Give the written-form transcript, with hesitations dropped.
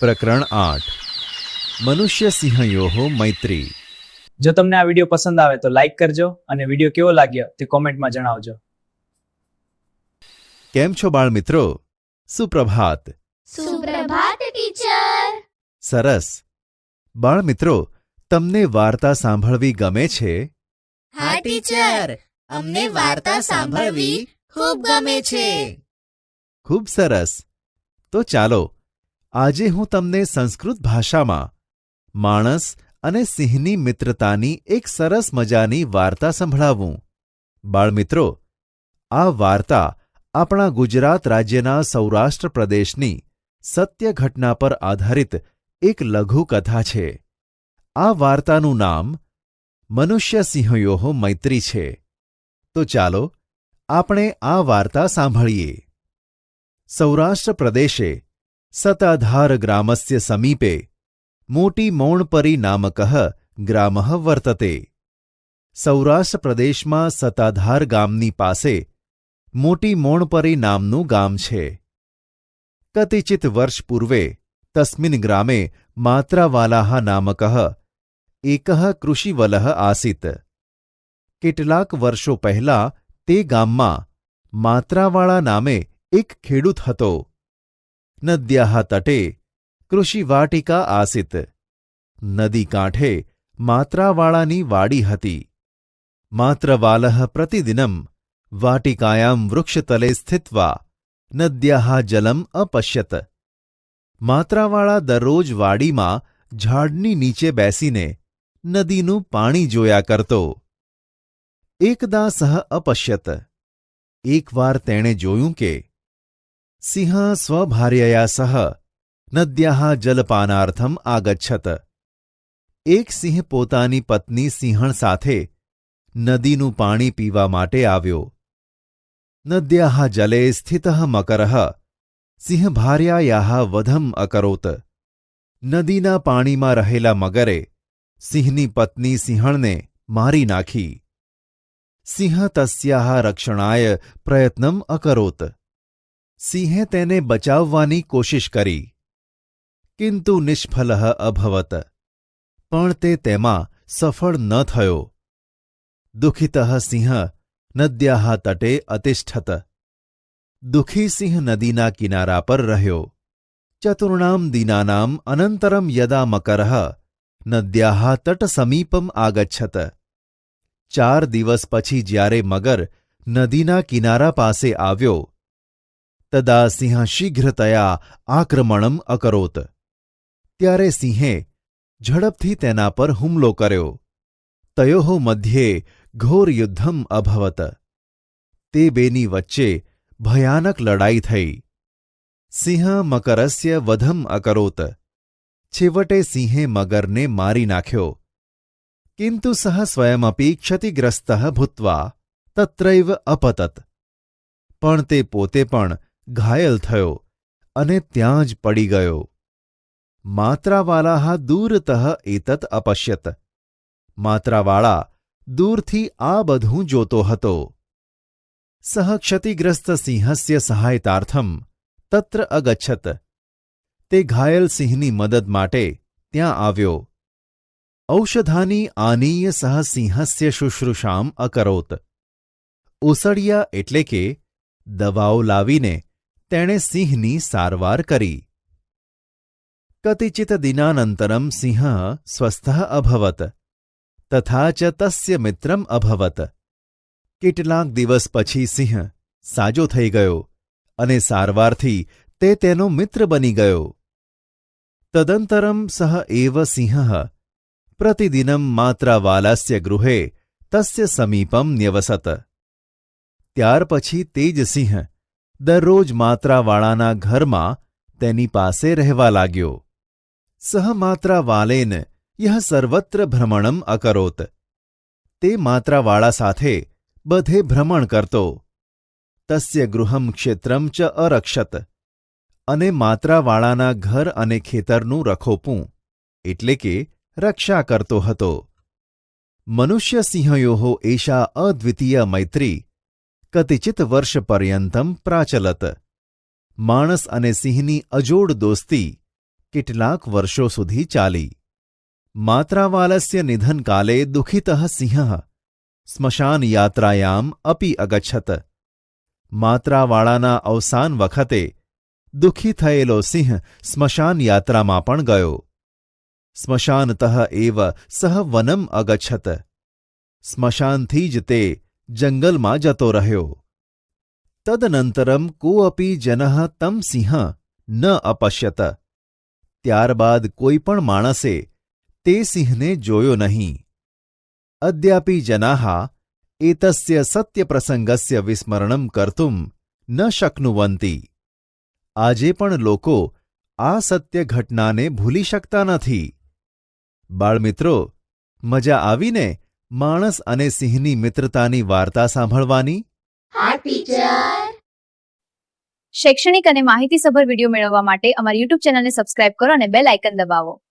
પ્રકરણ 8 મનુષ્ય સિંહયોઃ મૈત્રી। જો તમને આ વિડીયો પસંદ આવે તો લાઈક કરજો અને વિડીયો કેવો લાગ્યો તે કોમેન્ટમાં જણાવજો। કેમ છો બાળ મિત્રો? સુપ્રભાત। સુપ્રભાત ટીચર। સરસ। બાળ મિત્રો, તમને વાર્તા સાંભળવી ગમે છે? હા ટીચર, અમને વાર્તા સાંભળવી ખૂબ ગમે છે। ખૂબ સરસ। તો ચાલો આજે હું તમને સંસ્કૃત ભાષામાં માણસ અને સિંહની મિત્રતાની એક સરસ મજાની વાર્તા સંભળાવું। બાળમિત્રો, આ વાર્તા આપણા ગુજરાત રાજ્યના સૌરાષ્ટ્ર પ્રદેશની સત્ય ઘટના પર આધારિત એક લઘુકથા છે। આ વાર્તાનું નામ મનુષ્ય સિંહયોઃ મૈત્રી છે। તો ચાલો આપણે આ વાર્તા સાંભળીએ। સૌરાષ્ટ્ર પ્રદેશે સતાધાર ગ્રામસ્ય સમીપે મોટી મૌણપરી નામકઃ ગ્રામઃ વર્તતે। સૌરાષ્ટ્ર પ્રદેશમાં સતાધાર ગામની પાસે મોટી મૌણપરી નામનું ગામ છે। કતિચિત વર્ષ પૂર્વે તસ્મિન ગ્રામે માત્રાવાલાહ નામકઃ એકઃ કૃષિવલઃ આસીત। કેટલાક વર્ષો પહેલાં તે ગામમાં માત્રાવાળા નામે એક ખેડૂત હતો। નદ્યાઃ તટે કૃષિવાટિકા આસીત। નદી કાંઠે માત્રાવાળાની વાડી હતી। માત્રવાલઃ પ્રતિદિનમ વાટિકાયાં વૃક્ષતલે સ્થિત્વા નદ્યાઃ જલમ અપશ્યત। માત્રાવાળા દરરોજ વાડીમાં ઝાડની નીચે બેસીને નદીનું પાણી જોયા કરતો। એકદા સઃ અપશ્યત। એકવાર તેણે જોયું કે સિંહ સ્વભાર્યયા સહ નદ્યાઃ જલપાનાર્થમ આગચ્છત। એક સિંહ પોતાની પત્ની સિંહણ સાથે નદીનું પાણી પીવા માટે આવ્યો। નદ્યાઃ જલે સ્થિતઃ મકરઃ સિંહભાર્યાયાઃ વધમ અકરોત। નદીના પાણીમાં રહેલા મગરે સિંહની પત્ની સિંહણને મારી નાખી। સિંહ તસ્યાઃ રક્ષણાય પ્રયત્નમ અકરોત। સિંહે તેને બચાવવાની કોશિશ કરી, કિંતુ નિષ્ફલઃ અભવત। પણ તે તેમાં સફળ ન થયો। દુઃખિતઃ સિંહ નદ્યાઃ તટે અતિષ્ઠત। દુઃખી સિંહ નદીના કિનારા પર રહ્યો। ચતુર્ણામ દિનાનામ અનંતરમ યદા મકરઃ નદ્યાઃ તટસમીપમ આગચ્છત। 4 દિવસ પછી જ્યારે મગર નદીના કિનારા પાસે આવ્યો, તદા સિંહ શીઘ્રતયા આક્રમણમ અકરોત। ત્યારે સિંહે ઝડપથી તેના પર હુમલો કર્યો। તયોઃ મધ્યે ઘોર યુદ્ધમ અભવત। તે બેની વચ્ચે ભયાનક લડાઈ થઈ। સિંહ મકરસ્ય વધમ અકરોત। છેવટે સિંહે મગરને મારી નાખ્યો। કિંતુ સઃ સ્વયમપી ક્ષતિગ્રસ્તઃ ભૂત્વા તત્રૈવ અપતત। પણ તે પોતે પણ ઘાયલ થયો અને ત્યાં જ પડી ગયો। માત્રાવાલાહ દૂરતઃ એતત અપશ્યત। માત્રાવાળા દૂરથી આ બધું જોતો હતો। સઃ ક્ષતિગ્રસ્ત સિંહસ્ય સહાયતાર્થમ તત્ર અગચ્છત। તે ઘાયલ સિંહની મદદ માટે ત્યાં આવ્યો। ઔષધાની આનીય સહ સિંહસ્ય શુશ્રૂષામ અકરોત। ઓસડિયા એટલે કે દવાઓ લાવીને તેણે સિંહની સારવાર કરી। કતિચિત દિનાનંતરમ સિંહ સ્વસ્થઃ અભવત તથા ચ તસ્ય મિત્રમ અભવત। કેટલાક દિવસ પછી સિંહ સાજો થઈ ગયો અને સારવારથી તે તેનો મિત્ર બની ગયો। તદંતરમ સહ એવ સિંહ પ્રતિદિનમ માત્રાવાલાસ્ય ગૃહે તસ્ય સમીપમ ન્યવસત। ત્યાર પછી તે જ સિંહ દરરોજ માત્રાવાળાના ઘરમાં તેની પાસે રહેવા લાગ્યો। સહ માત્રાવાલેન યહ સર્વત્ર ભ્રમણમ અકરોત। તે માત્રાવાળા સાથે બધે ભ્રમણ કરતો। તસ્ય ગૃહમ ક્ષેત્રમ ચ અરક્ષત। અને માત્રાવાળાના ઘર અને ખેતરનું રખોપું એટલે કે રક્ષા કરતો હતો। મનુષ્ય સિંહયોઃ એષા અદ્વિતીય મૈત્રી કતિચિત વર્ષપર્યંતમ પ્રાચલત। માણસ અને સિંહની અજોડ દોસ્તી કેટલાક વર્ષો સુધી ચાલી. માત્રાવાલસ્ય નિધનકાલે દુઃખિતઃ સિંહઃ સ્મશાનયાત્રાયામ અપી અગચ્છત. માત્રાવાળાના અવસાન વખતે દુઃખી થયેલો સિંહ સ્મશાનયાત્રામાં પણ ગયો. સ્મશાનતઃ એવ સહ વનમ અગચ્છત. સ્મશાનથી જ તે જંગલમાં જતો રહ્યો. તદનંતરમ કોઅપી જનઃ તમ સિંહ ન અપશ્યત. ત્યારબાદ કોઈ પણ માણસે તે સિંહને જોયો નહીં. અદ્યાપી જનાઃ એતસ્ય સત્યપ્રસંગસ્ય વિસ્મરણમ કર્તુમ ન શક્નુવન્તિ. આજે પણ લોકો આ સત્ય ઘટનાને ભૂલી શકતા નથી. બાળમિત્રો, મજા આવીને માણસ અને સિંહની મિત્રતાની વાર્તા સાંભળવાની? હા ટીચર. શૈક્ષણિક અને માહિતીસભર વિડીયો મેળવવા માટે અમારી યુટ્યુબ ચેનલને સબસ્ક્રાઇબ કરો અને બેલ આઇકન દબાવો.